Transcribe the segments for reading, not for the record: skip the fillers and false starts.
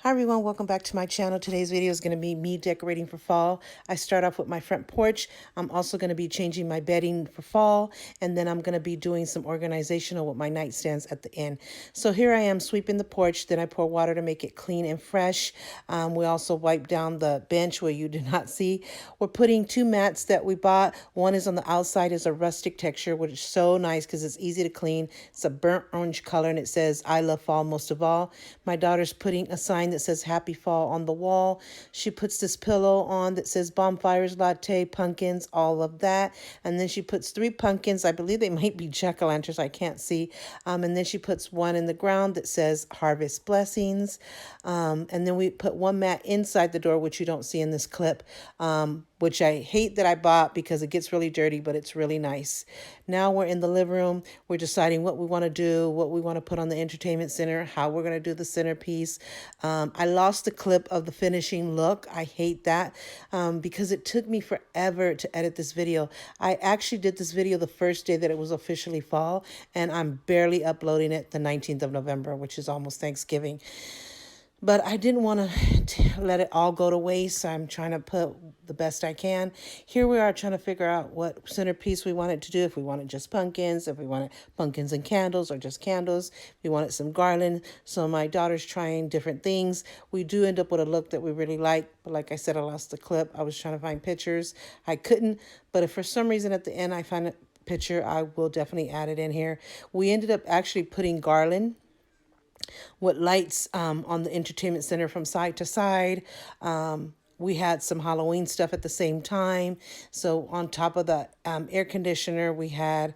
Hi everyone, welcome back to my channel. Today's video is going to be me decorating for fall. I start off with my front porch. I'm also going to be changing my bedding for fall, and then I'm going to be doing some organizational with my nightstands at the end. So here I am sweeping the porch, then I pour water to make it clean and fresh. We also wipe down the bench where you do not see. We're putting two mats that we bought. One is on the outside, is a rustic texture, which is so nice because it's easy to clean. It's a burnt orange color and it says, "I love fall most of all." My daughter's putting a sign that says "Happy Fall" on the wall. She puts this pillow on that says bonfires, latte, pumpkins, all of that. And then she puts three pumpkins. I believe they might be jack-o'-lanterns. I can't see. And then she puts one in the ground that says "Harvest Blessings." And then we put one mat inside the door, which you don't see in this clip, which I hate that I bought because it gets really dirty, but it's really nice. Now we're in the living room. We're deciding what we want to do, what we want to put on the entertainment center, how we're going to do the centerpiece. I lost the clip of the finishing look. I hate that because it took me forever to edit this video. I actually did this video the first day that it was officially fall, and I'm barely uploading it the 19th of November, which is almost Thanksgiving. But I didn't want to let it all go to waste. So I'm trying to put the best I can. Here we are trying to figure out what centerpiece we wanted to do. If we wanted just pumpkins, if we wanted pumpkins and candles or just candles. If we wanted some garland. So my daughter's trying different things. We do end up with a look that we really like. But like I said, I lost the clip. I was trying to find pictures. I couldn't. But if for some reason at the end I find a picture, I will definitely add it in here. We ended up actually putting garland with lights on the entertainment center from side to side. We had some Halloween stuff at the same time. So on top of the air conditioner, we had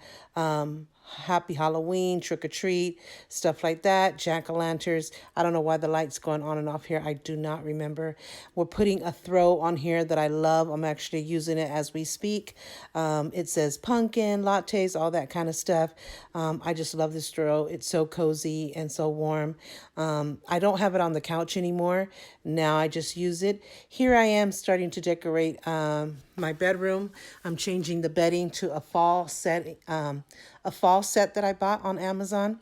Happy Halloween, trick or treat, stuff like that, jack-o'-lanterns. I don't know why the light's going on and off here. I do not remember. We're putting a throw on here that I love. I'm actually using it as we speak. It says pumpkin, lattes, all that kind of stuff. I just love this throw. It's so cozy and so warm. I don't have it on the couch anymore. Now I just use it. Here I am starting to decorate my bedroom. I'm changing the bedding to a fall set that I bought on Amazon.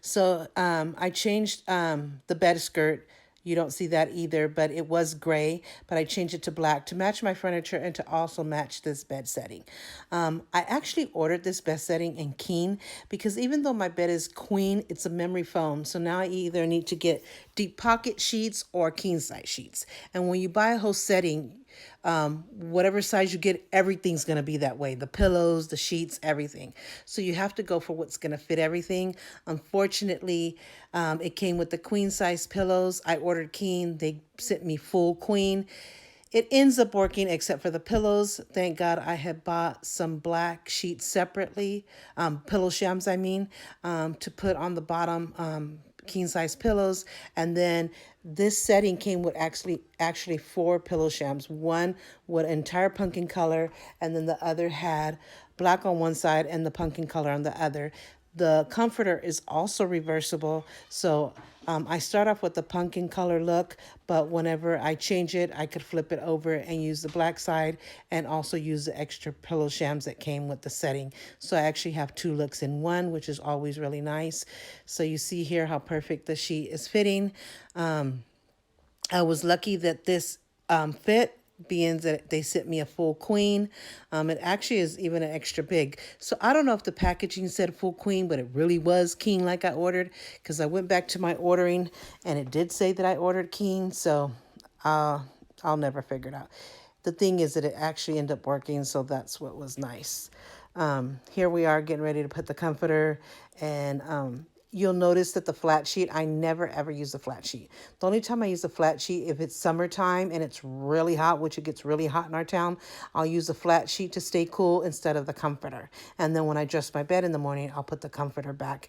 So I changed the bed skirt. You don't see that either, but it was gray, but I changed it to black to match my furniture and to also match this bed setting. I actually ordered this bed setting in king because even though my bed is queen, it's a memory foam. So now I either need to get deep pocket sheets or king size sheets. And when you buy a whole setting, whatever size you get, everything's going to be that way. The pillows, the sheets, everything. So you have to go for what's going to fit everything. Unfortunately, it came with the queen size pillows. I ordered king. They sent me full queen. It ends up working except for the pillows. Thank God I had bought some black sheets separately, pillow shams, I mean, to put on the bottom king size pillows. And then this setting came with actually four pillow shams. One with entire pumpkin color, and then the other had black on one side and the pumpkin color on the other. The comforter is also reversible. So I start off with the pumpkin color look, but whenever I change it, I could flip it over and use the black side and also use the extra pillow shams that came with the setting. So I actually have two looks in one, which is always really nice. So you see here how perfect the sheet is fitting. I was lucky that this fit, being that they sent me a full queen. It actually is even an extra big. So I don't know if the packaging said full queen, but it really was king like I ordered, because I went back to my ordering and it did say that I ordered king. So I'll never figure it out. The thing is that it actually ended up working, so that's what was nice. Here we are getting ready to put the comforter, and you'll notice that the flat sheet, I never ever use the flat sheet. The only time I use the flat sheet, if it's summertime and it's really hot, which it gets really hot in our town, I'll use the flat sheet to stay cool instead of the comforter. And then when I dress my bed in the morning, I'll put the comforter back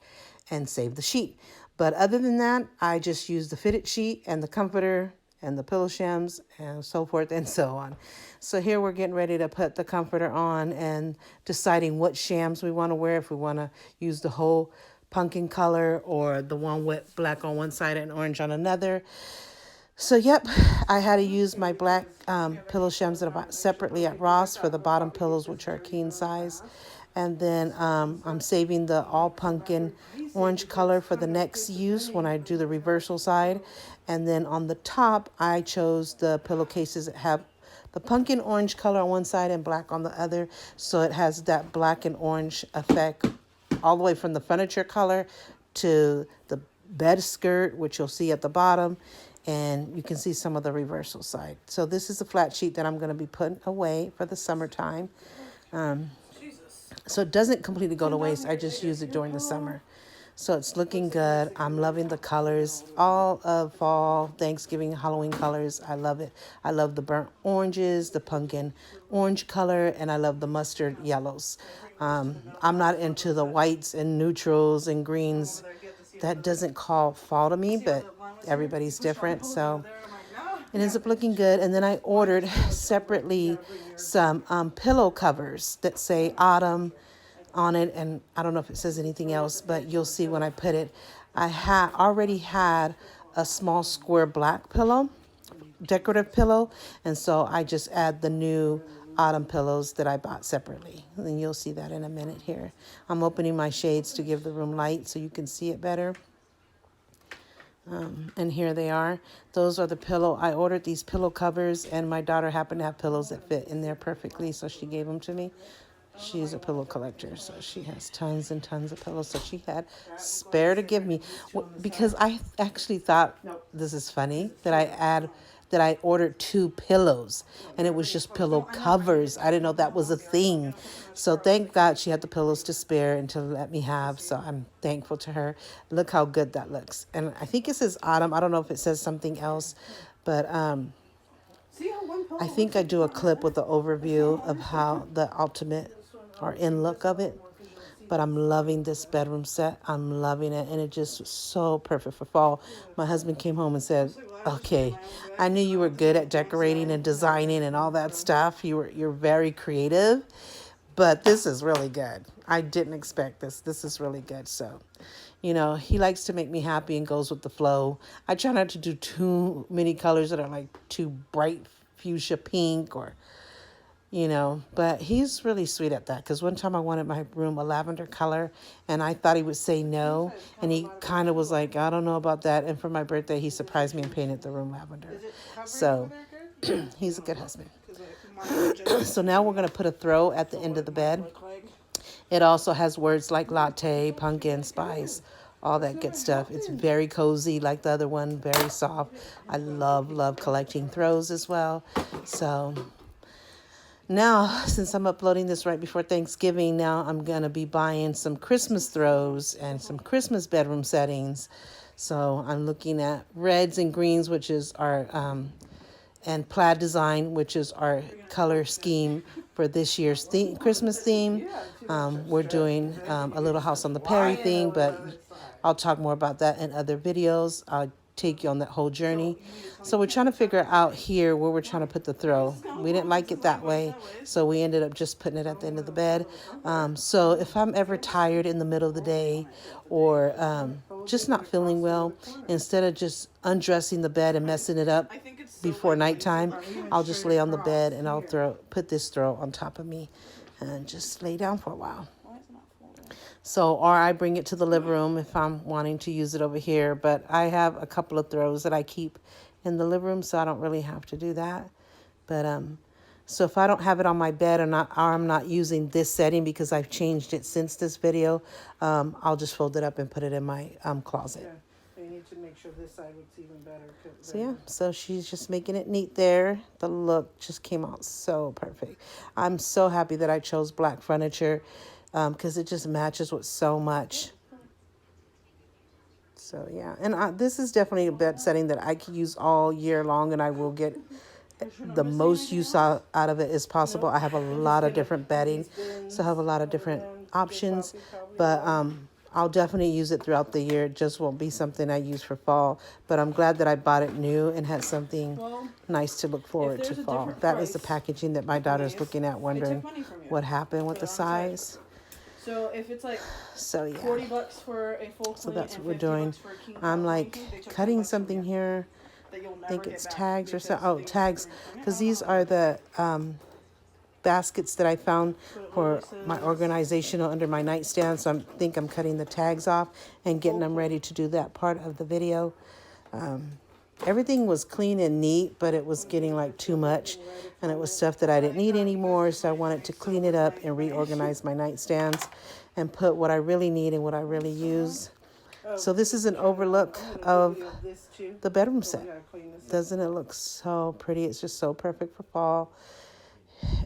and save the sheet. But other than that, I just use the fitted sheet and the comforter and the pillow shams and so forth and so on. So here we're getting ready to put the comforter on and deciding what shams we want to wear, if we want to use the whole pumpkin color or the one with black on one side and orange on another. So yep, I had to use my black pillow shams that I bought separately at Ross for the bottom pillows, which are king size. And then I'm saving the all pumpkin orange color for the next use when I do the reversal side. And then on the top, I chose the pillowcases that have the pumpkin orange color on one side and black on the other. So it has that black and orange effect all the way from the furniture color to the bed skirt, which you'll see at the bottom. And you can see some of the reversal side. So this is a flat sheet that I'm going to be putting away for the summertime. So it doesn't completely go to waste. I just use it during the summer. So it's looking good. I'm loving the colors. All of fall, Thanksgiving, Halloween colors. I love it. I love the burnt oranges, the pumpkin orange color, and I love the mustard yellows. I'm not into the whites and neutrals and greens. That doesn't call fall to me, but everybody's different. So it ends up looking good. And then I ordered separately some pillow covers that say autumn on it. And I don't know if it says anything else, but you'll see when I put it. I already had a small square black pillow, decorative pillow. And so I just add the new autumn pillows that I bought separately. And you'll see that in a minute here. I'm opening my shades to give the room light so you can see it better. And here they are. Those are the pillow. I ordered these pillow covers, and my daughter happened to have pillows that fit in there perfectly, so she gave them to me. She's a pillow collector, so she has tons and tons of pillows. So she had spare to give me, because I actually thought, this is funny, that I ordered 2 pillows, and it was just pillow covers. I didn't know that was a thing. So thank God she had the pillows to spare and to let me have. So I'm thankful to her. Look how good that looks. And I think it says autumn. I don't know if it says something else, but I think I do a clip with the overview of how the ultimate or end look of it. But I'm loving this bedroom set. I'm loving it. And it just was so perfect for fall. My husband came home and said, okay, I knew you were good at decorating and designing and all that stuff. You're very creative, but this is really good. I didn't expect this. This is really good. So, he likes to make me happy and goes with the flow. I try not to do too many colors that are like too bright fuchsia pink or but he's really sweet at that, because one time I wanted my room a lavender color and I thought he would say no, and he kind of was like, I don't know about that, and for my birthday he surprised me and painted the room lavender. So he's a good husband. So now we're going to put a throw at the end of the bed. It also has words like latte, pumpkin, spice, all that good stuff. It's very cozy like the other one, very soft. I love collecting throws as well. So now, since I'm uploading this right before Thanksgiving, now I'm going to be buying some Christmas throws and some Christmas bedroom settings. So I'm looking at reds and greens, which is our, and plaid design, which is our color scheme for this year's Christmas theme. We're doing a Little House on the Prairie theme, but I'll talk more about that in other videos. I'll take you on that whole journey. So we're trying to figure out here where we're trying to put the throw. We didn't like it that way, so we ended up just putting it at the end of the bed. So if I'm ever tired in the middle of the day or just not feeling well, instead of just undressing the bed and messing it up before nighttime, I'll just lay on the bed and I'll put this throw on top of me and just lay down for a while. So, or I bring it to the living room if I'm wanting to use it over here. But I have a couple of throws that I keep in the living room, so I don't really have to do that. But so if I don't have it on my bed or I'm not using this setting because I've changed it since this video, I'll just fold it up and put it in my closet. Yeah, you need to make sure this side looks even better. So yeah, so she's just making it neat there. The look just came out so perfect. I'm so happy that I chose black furniture, because it just matches with so much. So yeah, and this is definitely a bed setting that I can use all year long, and I will get the most use out of it as possible. I have a lot of different bedding, so I have a lot of different options, but I'll definitely use it throughout the year. It just won't be something I use for fall, but I'm glad that I bought it new and had something nice to look forward to fall. That is the packaging that my daughter's looking at, wondering what happened with the size. So if it's like yeah. $40 for a full so that's what we're doing. I'm like cutting something here. I think it's tags or so. Oh, tags, because these are the baskets that I found But it for literally my says organizational under my nightstand. So I think I'm cutting the tags off and getting them ready to do that part of the video. Everything was clean and neat, but it was getting like too much. And it was stuff that I didn't need anymore. So I wanted to clean it up and reorganize my nightstands and put what I really need and what I really use. So this is an overlook of the bedroom set. Doesn't it look so pretty? It's just so perfect for fall.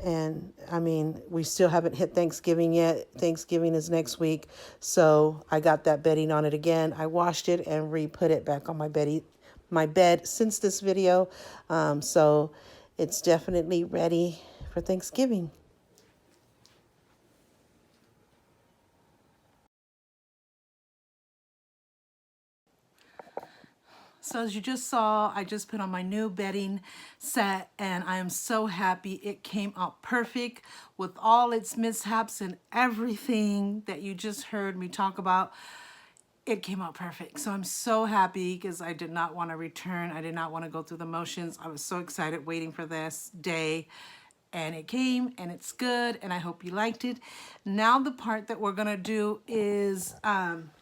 And I mean, we still haven't hit Thanksgiving yet. Thanksgiving is next week. So I got that bedding on it again. I washed it and re-put it back on my bed since this video. So it's definitely ready for Thanksgiving. So as you just saw, I just put on my new bedding set and I am so happy it came out perfect with all its mishaps and everything that you just heard me talk about. It came out perfect. So I'm so happy because I did not want to return. I did not want to go through the motions. I was so excited waiting for this day. And it came and it's good and I hope you liked it. Now the part that we're going to do is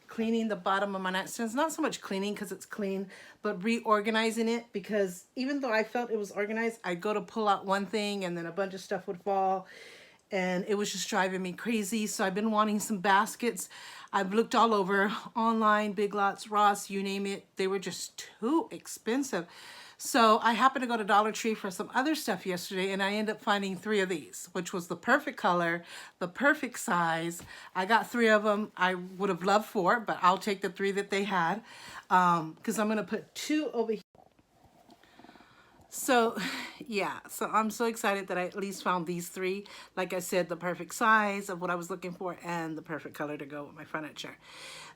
cleaning the bottom of my nightstand. It's not so much cleaning because it's clean, but reorganizing it, because even though I felt it was organized, I'd go to pull out one thing and then a bunch of stuff would fall. And it was just driving me crazy. So I've been wanting some baskets. I've looked all over online, Big Lots, Ross, you name it. They were just too expensive. So I happened to go to Dollar Tree for some other stuff yesterday and I ended up finding 3 of these, which was the perfect color, the perfect size. I got 3 of them. I would have loved 4, but I'll take the 3 that they had because I'm going to put 2 over here. So yeah, so I'm so excited that I at least found these 3. Like I said, the perfect size of what I was looking for and the perfect color to go with my furniture.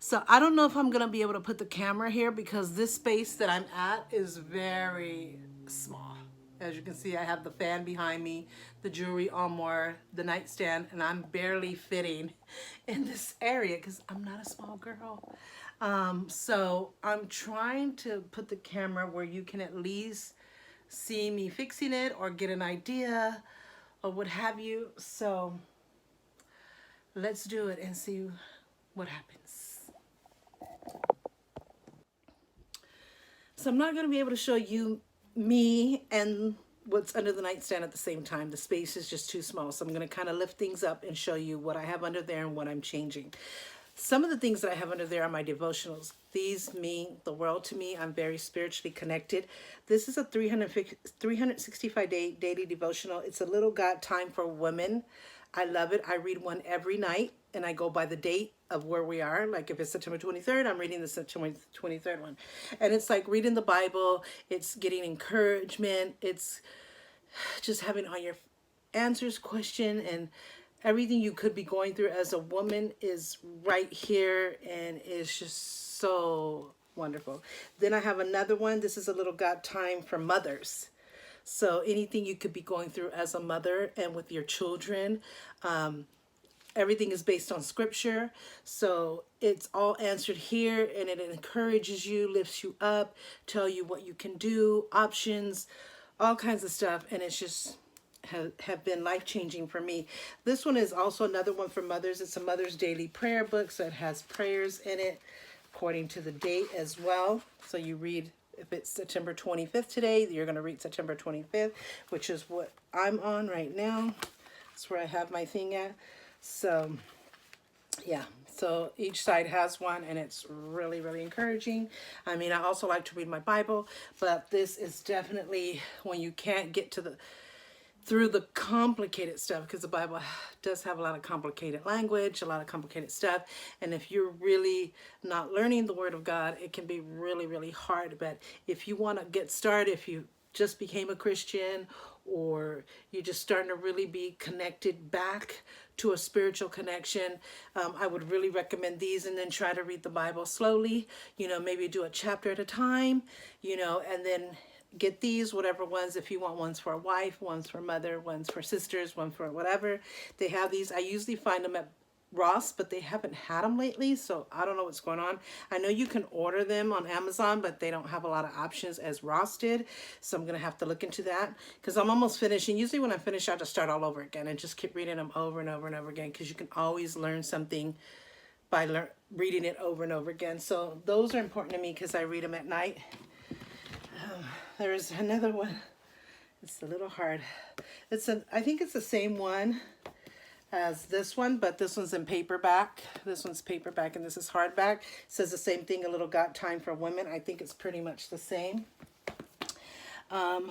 So I don't know if I'm going to be able to put the camera here because this space that I'm at is very small. As you can see, I have the fan behind me, the jewelry armoire, the nightstand, and I'm barely fitting in this area because I'm not a small girl. So I'm trying to put the camera where you can at least see me fixing it or get an idea or what have you. So let's do it and see what happens. So I'm not going to be able to show you me and what's under the nightstand at the same time. The space is just too small. So I'm going to kind of lift things up and show you what I have under there and what I'm changing. Some of the things that I have under there are my devotionals. These mean the world to me. I'm very spiritually connected. This is a 365-day daily devotional. It's a little God time for women. I love it. I read one every night and I go by the date of where we are. Like if it's September 23rd, I'm reading the September 23rd one. And it's like reading the Bible. It's getting encouragement. It's just having all your answers, question, and everything you could be going through as a woman is right here, and it's just so wonderful. Then I have another one. This is a little God time for mothers. So anything you could be going through as a mother and with your children, everything is based on scripture. So it's all answered here, and it encourages you, lifts you up, tell you what you can do, options, all kinds of stuff. And it's just have been life-changing for me. This one is also another one for mothers. It's a mother's daily prayer book, so it has prayers in it according to the date as well. So you read, if it's September 25th today, you're going to read September 25th, which is what I'm on right now. That's where I have my thing at. So yeah, so each side has one, and it's really, really encouraging. I mean, I also like to read my Bible, but this is definitely when you can't get to through the complicated stuff, because the Bible does have a lot of complicated language, a lot of complicated stuff. And if you're really not learning the Word of God, it can be really, really hard. But if you want to get started, if you just became a Christian, or you're just starting to really be connected back to a spiritual connection, I would really recommend these. And then try to read the Bible slowly, maybe do a chapter at a time, and then get these, whatever ones, if you want ones for a wife, ones for mother, ones for sisters, one for whatever. They have these. I usually find them at Ross, but they haven't had them lately, so I don't know what's going on. I know you can order them on Amazon, but they don't have a lot of options as Ross did, so I'm gonna have to look into that because I'm almost finishing. Usually when I finish, I have to start all over again and just keep reading them over and over and over again because you can always learn something by reading it over and over again. So those are important to me because I read them at night. There's another one. It's a little hard. I think it's the same one as this one, but this one's in paperback. This one's paperback and this is hardback. It says the same thing, A Little Got Time for Women. I think it's pretty much the same. I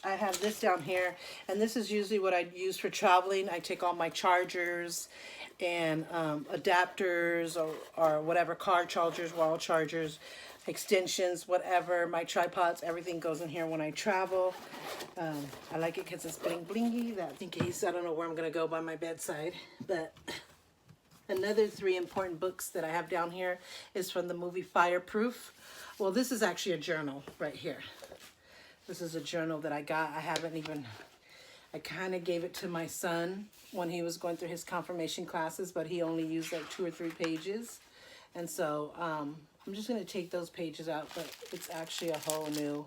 have this down here, and this is usually what I use for traveling. I take all my chargers and adapters or whatever, car chargers, wall chargers, extensions, whatever, my tripods, everything goes in here when I travel. I like it because it's bling blingy, that in case I don't know where I'm going to go by my bedside. But another 3 important books that I have down here is from the movie Fireproof. Well, this is actually a journal right here. This is a journal that I got. I kind of gave it to my son when he was going through his confirmation classes, but he only used like 2 or 3 pages. And so I'm just going to take those pages out, but it's actually a whole new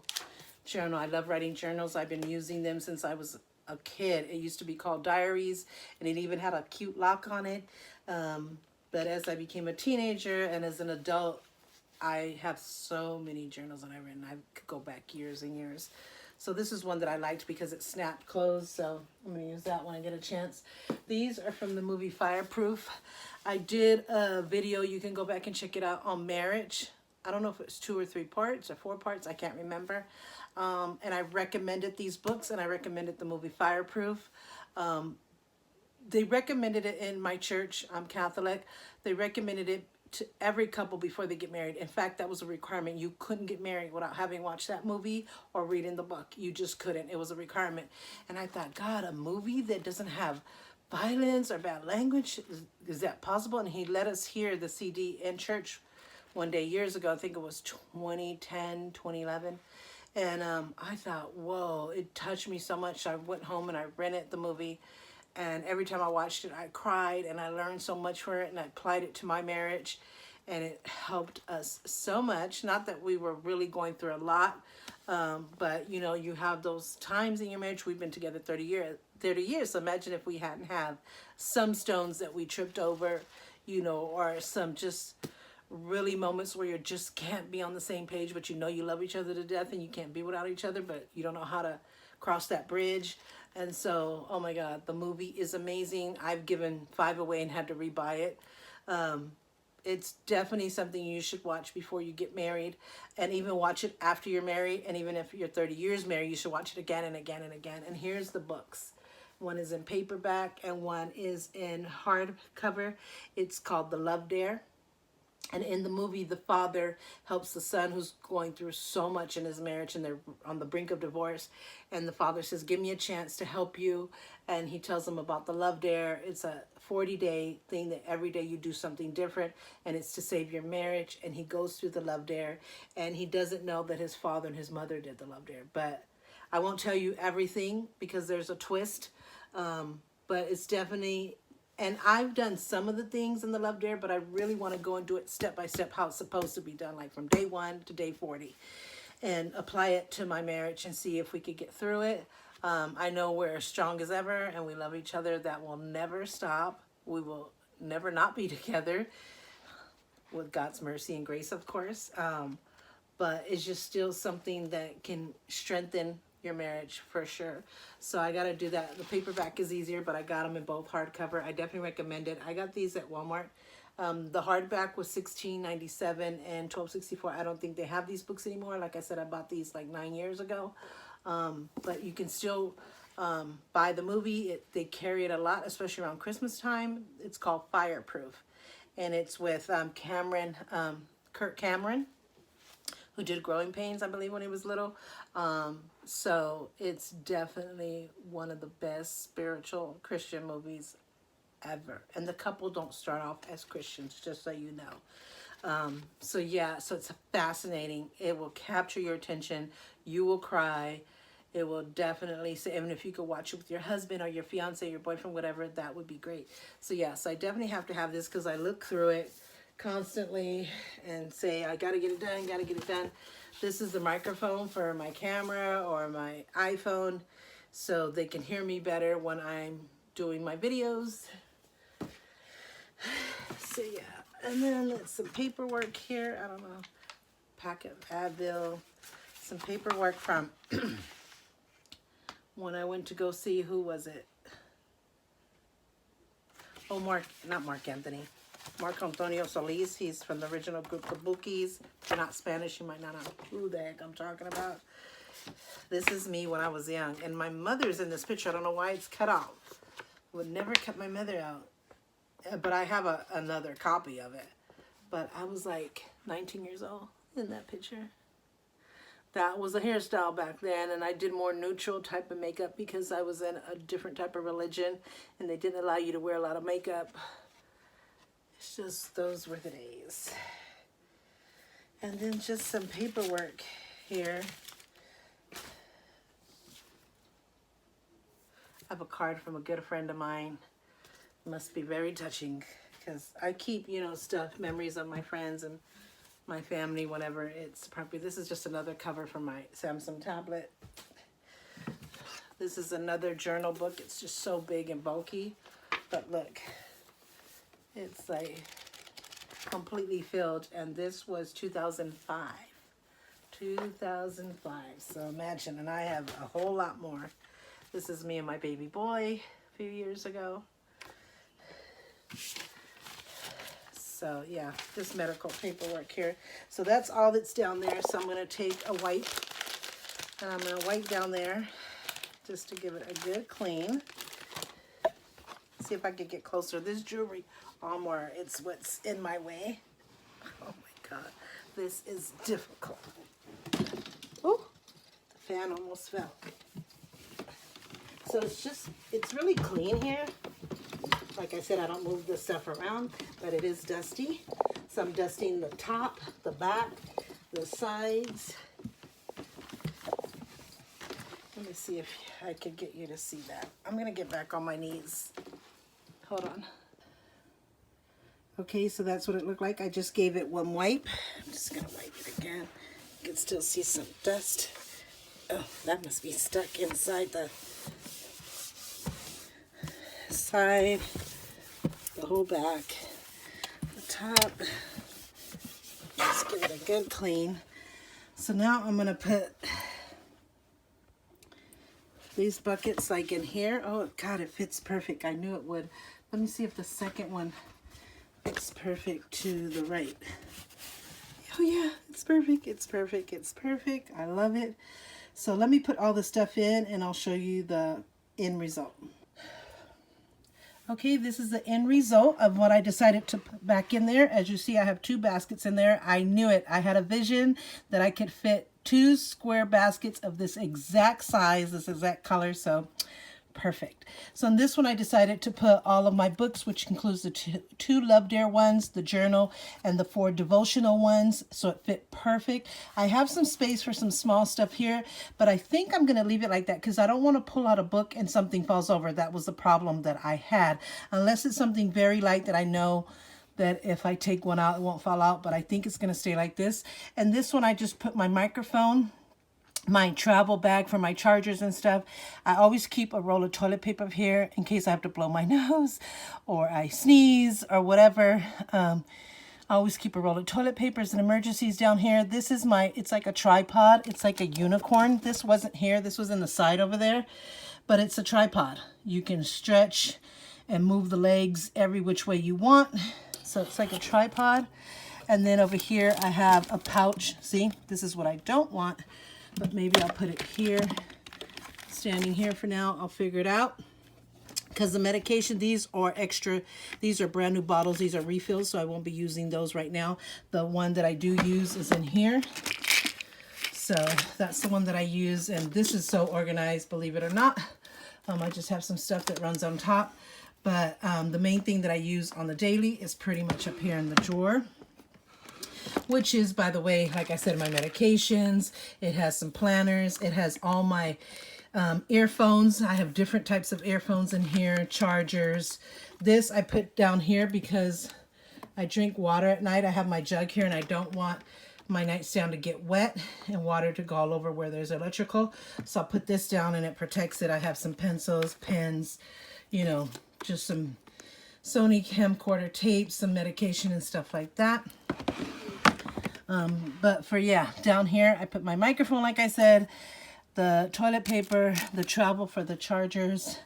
journal. I love writing journals. I've been using them since I was a kid. It used to be called diaries, and it even had a cute lock on it. But as I became a teenager and as an adult, I have so many journals that I've written. I could go back years and years. So this is one that I liked because it snapped closed. So I'm going to use that when I get a chance. These are from the movie Fireproof. I did a video. You can go back and check it out on marriage. I don't know if it's 2 or 3 parts or 4 parts. I can't remember. And I recommended these books, and I recommended the movie Fireproof. They recommended it in my church. I'm Catholic. They recommended it to every couple before they get married. In fact, that was a requirement. You couldn't get married without having watched that movie or reading the book. You just couldn't. It was a requirement. And I thought, God, a movie that doesn't have violence or bad language, is that possible? And he let us hear the CD in church one day years ago. I think it was 2010, 2011. And I thought, whoa, it touched me so much. I went home and I rented the movie. And every time I watched it, I cried, and I learned so much from it, and I applied it to my marriage, and it helped us so much. Not that we were really going through a lot, but you know, you have those times in your marriage. We've been together 30 years. So imagine if we hadn't have some stones that we tripped over, you know, or some just really moments where you just can't be on the same page, but you know you love each other to death, and you can't be without each other, but you don't know how to cross that bridge. And so, oh my God, the movie is amazing. I've given 5 away and had to rebuy it. It's definitely something you should watch before you get married, and even watch it after you're married. And even if you're 30 years married, you should watch it again and again and again. And here's the books. One is in paperback and one is in hardcover. It's called The Love Dare. And in the movie, the father helps the son who's going through so much in his marriage, and they're on the brink of divorce. And the father says, give me a chance to help you. And he tells him about the Love Dare. It's a 40-day thing that every day you do something different, and it's to save your marriage. And he goes through the Love Dare, and he doesn't know that his father and his mother did the Love Dare. But I won't tell you everything because there's a twist. But it's definitely... And I've done some of the things in the Love Dare, but I really want to go and do it step by step, how it's supposed to be done, like from day 1 to day 40, and apply it to my marriage and see if we could get through it. I know we're as strong as ever, and we love each other. That will never stop. We will never not be together, with God's mercy and grace, of course. But it's just still something that can strengthen your marriage for sure. So I got to do that. The paperback is easier, but I got them in both hardcover. I definitely recommend it. I got these at Walmart. The hardback was $16.97 and $12.64. I don't think they have these books anymore. Like I said, I bought these like 9 years ago. But you can still buy the movie. They carry it a lot, especially around Christmas time. It's called Fireproof, and it's with Kirk Cameron, who did Growing Pains, I believe, when he was little. So it's definitely one of the best spiritual Christian movies ever. And the couple don't start off as Christians, just so you know. So it's fascinating. It will capture your attention. You will cry. It will definitely say, even if you could watch it with your husband or your fiance, your boyfriend, whatever, that would be great. So yes, I definitely have to have this because I look through it constantly and say, I got to get it done, got to get it done. This is the microphone for my camera or my iPhone so they can hear me better when I'm doing my videos. So yeah, and then it's some paperwork here. I don't know, packet of Advil, some paperwork from when I went to go see, who was it? Oh, not Mark Anthony. Mark Antonio Solis. He's from the original group Kabukis. If you're not Spanish, you might not know who the heck I'm talking about. This is me when I was young. And my mother's in this picture. I don't know why it's cut off. Would never cut my mother out. But I have another copy of it. But I was like 19 years old in that picture. That was a hairstyle back then, and I did more neutral type of makeup because I was in a different type of religion, and they didn't allow you to wear a lot of makeup. It's just, those were the days. And then just some paperwork here. I have a card from a good friend of mine. Must be very touching because I keep, stuff, memories of my friends and my family, whenever it's appropriate. This is just another cover for my Samsung tablet. This is another journal book. It's just so big and bulky. But look, it's like completely filled. And this was 2005. 2005. So imagine, and I have a whole lot more. This is me and my baby boy a few years ago. So yeah, this medical paperwork here. So that's all that's down there. So I'm going to take a wipe and I'm going to wipe down there just to give it a good clean. See if I can get closer. This jewelry, more, it's what's in my way. Oh my God, this is difficult. Oh, the fan almost fell. So it's really clean here. Like I said, I don't move this stuff around, but it is dusty. So I'm dusting the top, the back, the sides. Let me see if I could get you to see that. I'm going to get back on my knees. Hold on. Okay, so that's what it looked like. I just gave it one wipe. I'm just going to wipe it again. You can still see some dust. Oh, that must be stuck inside the side, the whole back, the top. Just give it a good clean. So now I'm going to put these buckets like in here. Oh God, it fits perfect. I knew it would. Let me see if the second one fits perfect to the right. Oh yeah, it's perfect. It's perfect. It's perfect. I love it. So let me put all the stuff in and I'll show you the end result. Okay, this is the end result of what I decided to put back in there. As you see, I have 2 baskets in there. I knew it. I had a vision that I could fit 2 square baskets of this exact size, this exact color, so perfect. So in this one, I decided to put all of my books, which includes the two Love Dare ones, the journal, and the 4 devotional ones, so it fit perfect. I have some space for some small stuff here, but I think I'm going to leave it like that because I don't want to pull out a book and something falls over. That was the problem that I had, unless it's something very light that I know that if I take one out, it won't fall out, but I think it's going to stay like this. And this one, I just put my microphone, my travel bag for my chargers and stuff. I always keep a roll of toilet paper here in case I have to blow my nose or I sneeze or whatever. I always keep a roll of toilet papers and emergencies down here. This is it's like a tripod. It's like a unicorn. This wasn't here. This was in the side over there, but it's a tripod. You can stretch and move the legs every which way you want. So it's like a tripod. And then over here, I have a pouch. See, this is what I don't want. But maybe I'll put it here, standing here for now. I'll figure it out. Because the medication, these are extra. These are brand new bottles. These are refills, so I won't be using those right now. The one that I do use is in here. So that's the one that I use. And this is so organized, believe it or not. I just have some stuff that runs on top. But the main thing that I use on the daily is pretty much up here in the drawer. which is, by the way, like I said, my medications. It has some planners. It has all my earphones. I have different types of earphones in here, chargers. This I put down here because I drink water at night. I have my jug here and I don't want my nightstand to get wet and water to go all over where there's electrical. So I'll put this down and it protects it. I have some pencils, pens, you know, just some Sony camcorder tapes, some medication and stuff like that. But for, yeah, down here, I put my microphone, like I said, the toilet paper, the travel for the chargers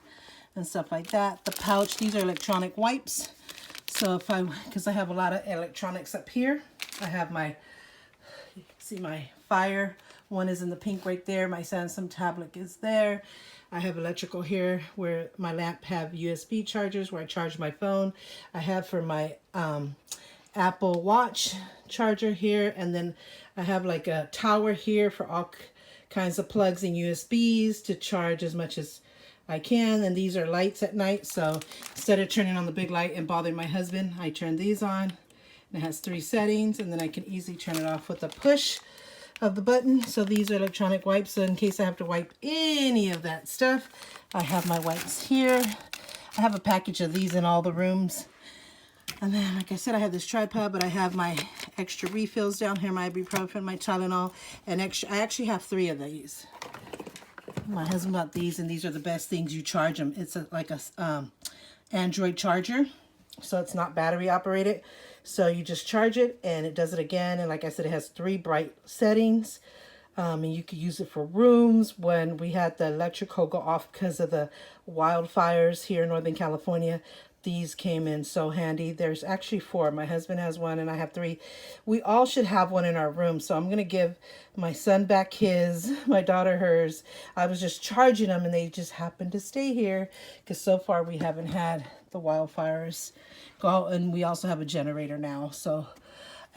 and stuff like that. The pouch, these are electronic wipes. So if because I have a lot of electronics up here, I have my, you can see my Fire. One is in the pink right there. My Samsung tablet is there. I have electrical here where my lamp have USB chargers where I charge my phone. I have for my Apple Watch charger here. And then I have like a tower here for all kinds of plugs and USBs to charge as much as I can. And these are lights at night. So instead of turning on the big light and bothering my husband, I turn these on. And it has 3 settings. And then I can easily turn it off with a push of the button. So these are electronic wipes. So in case I have to wipe any of that stuff, I have my wipes here. I have a package of these in all the rooms. And then, like I said, I have this tripod, but I have my extra refills down here, my ibuprofen, my Tylenol, and extra. I actually have 3 of these. My husband got these, and these are the best things. You charge them. It's like a Android charger, so it's not battery operated. So you just charge it, and it does it again. And like I said, it has 3 bright settings. And you could use it for rooms. When we had the electrical go off because of the wildfires here in Northern California, these came in so handy. There's actually 4. My husband has 1 and I have 3. We all should have one in our room. So I'm going to give my son back his, my daughter hers. I was just charging them and they just happened to stay here because so far we haven't had the wildfires go out. And we also have a generator now. So,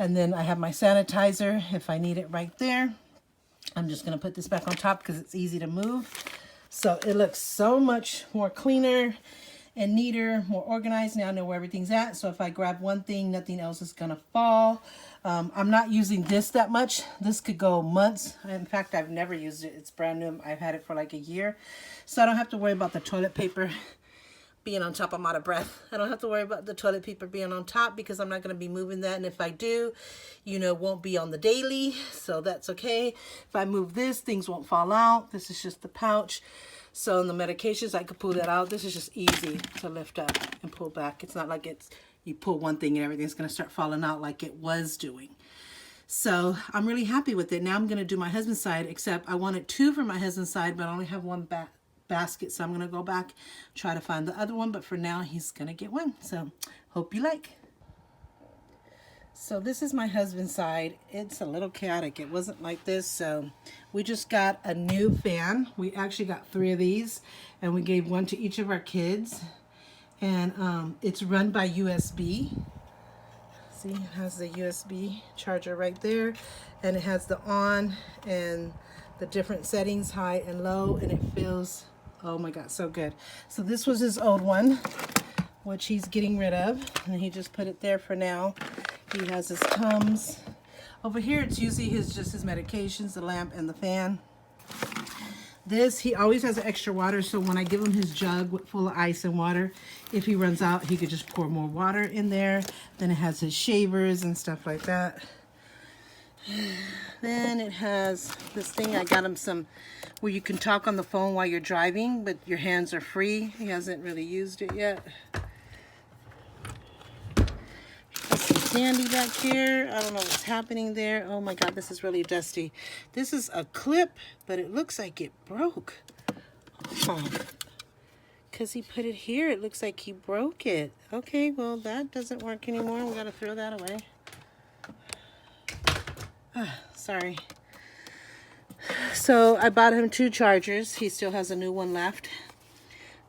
and then I have my sanitizer if I need it right there. I'm just going to put this back on top because it's easy to move. So it looks so much more cleaner and neater, more organized. Now I know where everything's at. So if I grab one thing, nothing else is going to fall. I'm not using this that much. This could go months. In fact, I've never used it. It's brand new. I've had it for like a year. So I don't have to worry about the toilet paper being on top. I'm out of breath. I don't have to worry about the toilet paper being on top because I'm not going to be moving that. And if I do, you know, it won't be on the daily. So that's okay. If I move this, things won't fall out. This is just the pouch. So in the medications, I could pull that out. This is just easy to lift up and pull back. It's not like you pull one thing and everything's going to start falling out like it was doing. So I'm really happy with it. Now I'm going to do my husband's side, except I wanted 2 for my husband's side, but I only have 1 basket. So I'm going to go back, try to find the other one. But for now, he's going to get 1. So hope you like. So this is my husband's side. It's a little chaotic. It wasn't like this. So we just got a new fan. We actually got 3 of these and we gave 1 to each of our kids. And it's run by USB. See, it has the USB charger right there. And it has the on and the different settings, high and low. And it feels, oh my God, so good. So this was his old one, which he's getting rid of. And he just put it there for now. He has his Tums. Over here, it's usually just his medications, the lamp, and the fan. This, he always has extra water, so when I give him his jug full of ice and water, if he runs out, he could just pour more water in there. Then it has his shavers and stuff like that. Then it has this thing. I got him some where you can talk on the phone while you're driving, but your hands are free. He hasn't really used it yet. Some sandy back here. I don't know what's happening there. Oh my God, this is really dusty. This is a clip, but it looks like it broke. Oh, because he put it here, it looks like he broke it. Okay, well, that doesn't work anymore. We got to throw that away. Sorry. So I bought him 2 chargers. He still has a new one left.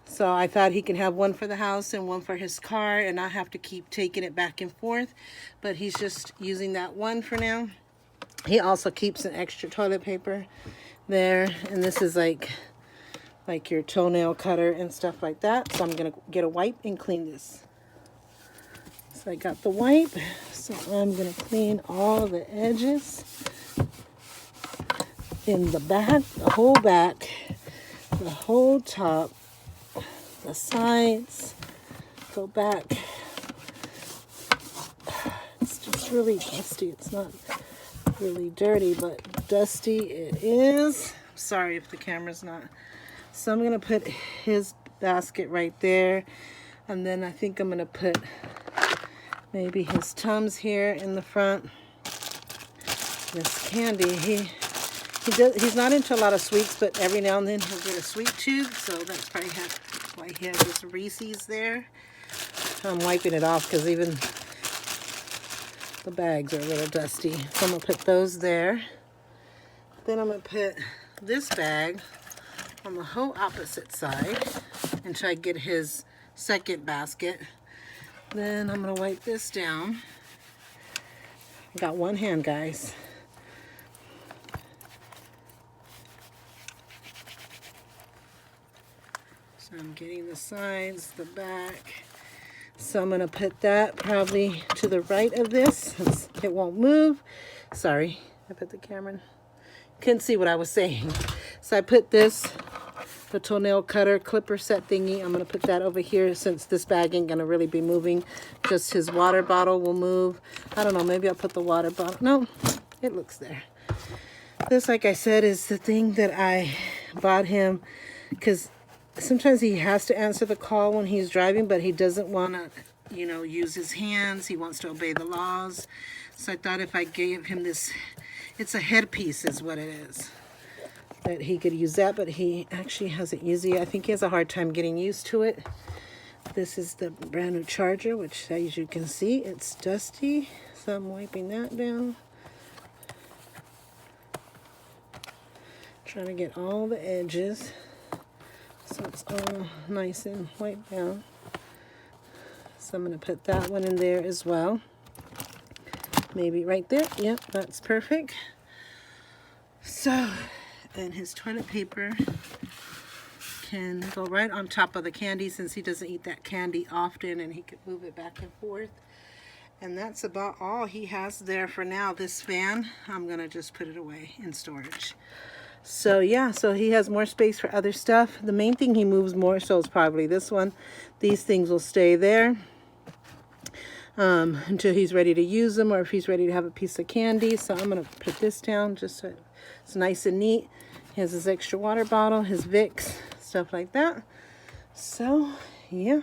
So I thought he can have 1 for the house and 1 for his car and not have to keep taking it back and forth. But he's just using that 1 for now. He also keeps an extra toilet paper there. And this is like your toenail cutter and stuff like that. So I'm going to get a wipe and clean this. So I got the wipe. So I'm going to clean all the edges in the back, the whole back, the whole top, the sides, go back. It's just really dusty. It's not really dirty, but dusty it is. Sorry if the camera's not. So I'm going to put his basket right there. And then I think I'm going to put maybe his Tums here in the front. This candy, he's not into a lot of sweets, but every now and then he'll get a sweet tooth. So that's probably why he has this Reese's there. I'm wiping it off because even the bags are a little dusty. So I'm going to put those there. Then I'm going to put this bag on the whole opposite side until I get his second basket. Then I'm going to wipe this down. I got one hand, guys. So I'm getting the sides, the back. So I'm going to put that probably to the right of this since it won't move. Sorry, I put the camera in. Couldn't see what I was saying. So I put this, the toenail cutter clipper set thingy. I'm going to put that over here since this bag ain't going to really be moving. Just his water bottle will move. I don't know, maybe I'll put the water bottle. No, it looks there. This, like I said, is the thing that I bought him because sometimes he has to answer the call when he's driving, but he doesn't want to, use his hands. He wants to obey the laws. So I thought if I gave him this, it's a headpiece is what it is, that he could use that, but he actually hasn't used it. I think he has a hard time getting used to it. This is the brand new charger, which as you can see, it's dusty. So I'm wiping that down. Trying to get all the edges so it's all nice and wiped down. So I'm going to put that one in there as well. Maybe right there. Yep, that's perfect. So, and his toilet paper can go right on top of the candy since he doesn't eat that candy often, and he can move it back and forth. And that's about all he has there for now. This fan, I'm going to just put it away in storage. So yeah, so he has more space for other stuff. The main thing he moves more so is probably this one. These things will stay there until he's ready to use them or if he's ready to have a piece of candy. So I'm going to put this down just so it's nice and neat. He has his extra water bottle, his Vicks, stuff like that. So yeah,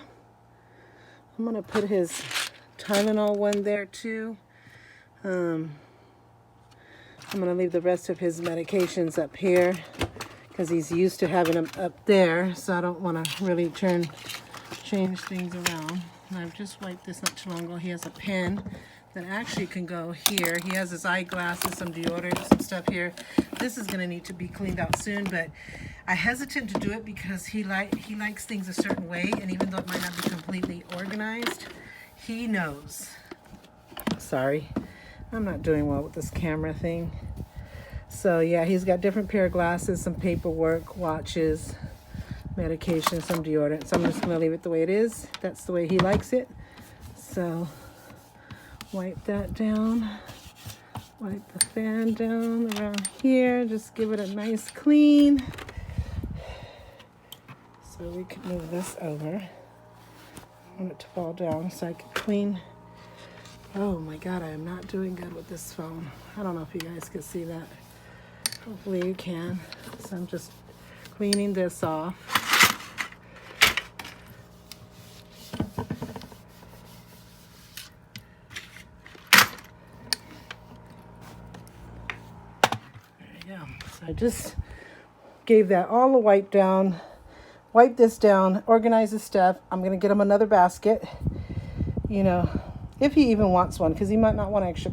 I'm going to put his Tylenol one there too. I'm going to leave the rest of his medications up here because he's used to having them up there. So I don't want to really change things around. And I've just wiped this not too long ago. He has a pen that actually can go here. He has his eyeglasses, some deodorant, some stuff here. This is going to need to be cleaned out soon, but I hesitate to do it because he likes things a certain way, and even though it might not be completely organized, he knows. Sorry, I'm not doing well with this camera thing. So yeah, he's got different pair of glasses, some paperwork, watches, medication, some deodorant. So I'm just going to leave it the way it is. That's the way he likes it. So wipe that down. Wipe the fan down around here. Just give it a nice clean. So we can move this over. I want it to fall down so I can clean. Oh my God, I am not doing good with this phone. I don't know if you guys can see that. Hopefully you can. So I'm just cleaning this off. So I just gave that all a wipe down, wipe this down, organize this stuff. I'm going to get him another basket, if he even wants one, because he might not want extra